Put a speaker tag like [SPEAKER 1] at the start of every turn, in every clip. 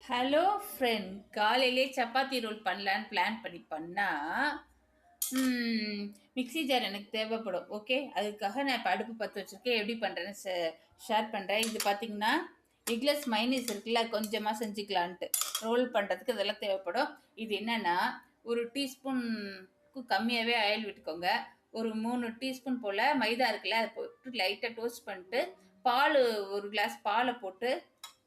[SPEAKER 1] Hello friend, காலையிலே chapati role பண்ணலான்னு plan பண்ணா ம், மிக்ஸி ஜார் எனக்கு தேவைப்படும். ஓகே, அதுக்காக நான் இப்போ அடுப்பு பற்ற வச்சுருக்கேன். எப்படி பண்ணுறேன்னு ஷேர் பண்ணுறேன். இது பார்த்தீங்கன்னா எக்லெஸ் மைனஸ் இருக்குல்ல, கொஞ்சமாக செஞ்சுக்கலான்ட்டு ரோல் பண்ணுறதுக்கு இதெல்லாம் தேவைப்படும். இது என்னென்னா, ஒரு டீஸ்பூனுக்கு கம்மியாகவே ஆயில் விட்டுக்கோங்க. ஒரு 3 டீஸ்பூன் போல் மைதா இருக்குல்ல, அதை போட்டு லைட்டாக டோஸ்ட் பண்ணிட்டு பால், ஒரு கிளாஸ் பாலை போட்டு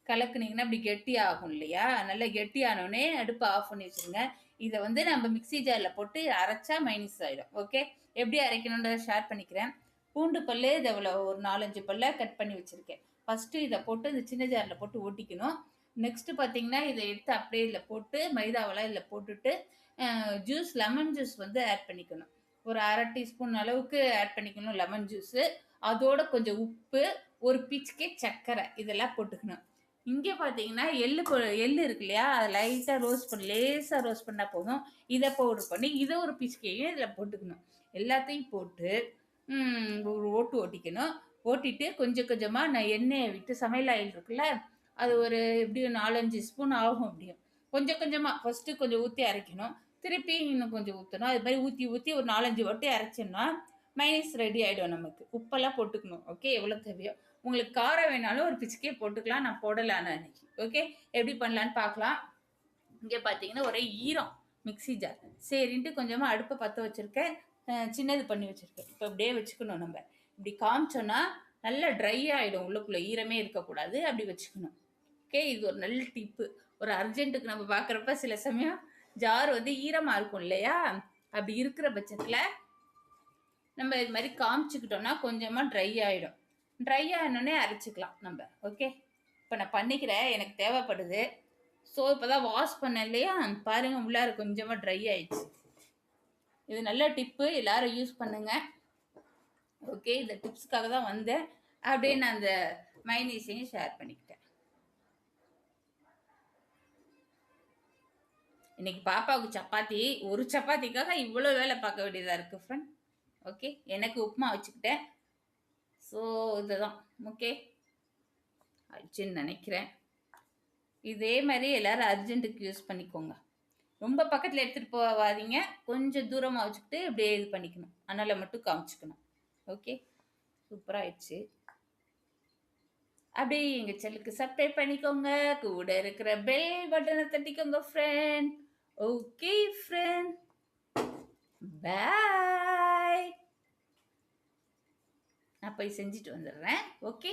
[SPEAKER 1] கலக்குனீங்கன்னா இப்படி கெட்டி ஆகும் இல்லையா? நல்லா கெட்டி ஆனோடனே அடுப்பை ஆஃப் பண்ணி வச்சுருங்க. இதை வந்து நம்ம மிக்ஸி ஜாரில் போட்டு அரைச்சா மைனஸ் ஆகிடும். ஓகே, எப்படி அரைக்கணுன்றதை ஷேர் பண்ணிக்கிறேன். பூண்டு பல் இதை ஒரு 4-5 பல்ல கட் பண்ணி வச்சுருக்கேன். ஃபஸ்ட்டு இதை போட்டு இந்த சின்ன ஜாரில் போட்டு ஓட்டிக்கணும். நெக்ஸ்ட்டு பார்த்தீங்கன்னா இதை எடுத்து அப்படியே இதில் போட்டு மைதாவெல்லாம் இதில் போட்டுட்டு ஜூஸ், லெமன் ஜூஸ் வந்து ஆட் பண்ணிக்கணும். ஒரு 1/2 டீஸ்பூன் அளவுக்கு ஆட் பண்ணிக்கணும் லெமன் ஜூஸு. அதோட கொஞ்சம் உப்பு, ஒரு பிச்சுக்கே சர்க்கரை இதெல்லாம் போட்டுக்கணும். இங்கே பார்த்தீங்கன்னா எள்ளு இருக்கு இல்லையா, அதை லைட்டாக லேசாக ரோஸ்ட் பண்ணால் போதும். இதை பவுடர் பண்ணி இதை ஒரு பிச்சுக்கையும் இதில் போட்டுக்கணும். எல்லாத்தையும் போட்டு ஒரு ஓட்டு ஓட்டிக்கணும். ஓட்டிட்டு கொஞ்சம் கொஞ்சமாக நான் எண்ணெயை விட்டு, சமையல் ஆயில் இருக்குல்ல, அது ஒரு எப்படியும் 4-5 ஸ்பூன் ஆகும். அப்படியும் கொஞ்சம் கொஞ்சமாக ஃபஸ்ட்டு கொஞ்சம் ஊற்றி அரைக்கணும். திருப்பி இன்னும் கொஞ்சம் ஊற்றணும். அது மாதிரி ஊற்றி ஊற்றி ஒரு 4-5 வாட்டி அரைச்சோம்னா மைனஸ் ரெடி ஆகிடும். நமக்கு உப்பெல்லாம் போட்டுக்கணும். ஓகே, எவ்வளோ தேவையோ. உங்களுக்கு காரம் வேணாலும் ஒரு பிச்சுக்கே போட்டுக்கலாம். நான் போடலான்னு அன்னைக்கு. ஓகே, எப்படி பண்ணலான்னு பார்க்கலாம். இங்கே பார்த்தீங்கன்னா ஒரே ஈரம் மிக்ஸி ஜார். சரின்ட்டு கொஞ்சமாக அடுப்பை பற்ற வச்சுருக்கேன், சின்னது பண்ணி வச்சுருக்கேன். இப்போ இப்படியே வச்சுக்கணும். நம்ம இப்படி காமிச்சோன்னா நல்லா ட்ரை ஆகிடும். உள்ளுக்குள்ளே ஈரமே இருக்கக்கூடாது. அப்படி வச்சுக்கணும். ஓகே, இது ஒரு நல்ல டிப்பு. ஒரு அர்ஜென்ட்டுக்கு நம்ம பார்க்குறப்ப சில சமயம் ஜார் வந்து ஈரமாக இருக்கும் இல்லையா? அப்படி இருக்கிற பட்சத்தில் நம்ம இது மாதிரி காமிச்சுக்கிட்டோம்னா கொஞ்சமாக ட்ரை ஆகிடும். ட்ரை ஆனோடனே அரைச்சிக்கலாம் நம்ம. ஓகே, இப்போ நான் பண்ணிக்கிறேன், எனக்கு தேவைப்படுது. ஸோ இப்போ தான் வாஷ் பண்ணேன் இல்லையா, பாருங்கள் உள்ளார கொஞ்சமாக ட்ரை ஆயிடுச்சு. இது நல்ல டிப்பு, எல்லாரும் யூஸ் பண்ணுங்க. ஓகே, இந்த டிப்ஸுக்காக தான் வந்தேன். அப்படியே நான் அந்த மைனீஸையும் ஷேர் பண்ணிக்கிட்டேன். இன்னைக்கு பாப்பாவுக்கு சப்பாத்தி, ஒரு சப்பாத்திக்காக இவ்வளோ வேலை பார்க்க வேண்டியதாக இருக்குது ஃப்ரெண்ட். ஓகே, எனக்கு உப்புமா வச்சுக்கிட்டேன். ஸோ இதுதான். ஓகே, ஆயிடுச்சுன்னு நினைக்கிறேன். இதே மாதிரி எல்லோரும் அர்ஜென்ட்டுக்கு யூஸ் பண்ணிக்கோங்க. ரொம்ப பக்கத்தில் எடுத்துகிட்டு போகாதீங்க, கொஞ்சம் தூரமாக வச்சுக்கிட்டு இப்படியே இது பண்ணிக்கணும். அதனால் மட்டும் காமிச்சிக்கணும். ஓகே, சூப்பராகிடுச்சு. அப்படியே எங்கள் சேனலுக்கு சப்ஸ்கிரைப் பண்ணிக்கோங்க. கூட இருக்கிற பெல் பட்டனை தட்டிக்கோங்க ஃப்ரெண்ட். ஓகே ஃப்ரெண்ட், பாய். நான் போய் செஞ்சுட்டு வந்துடுறேன். ஓகே.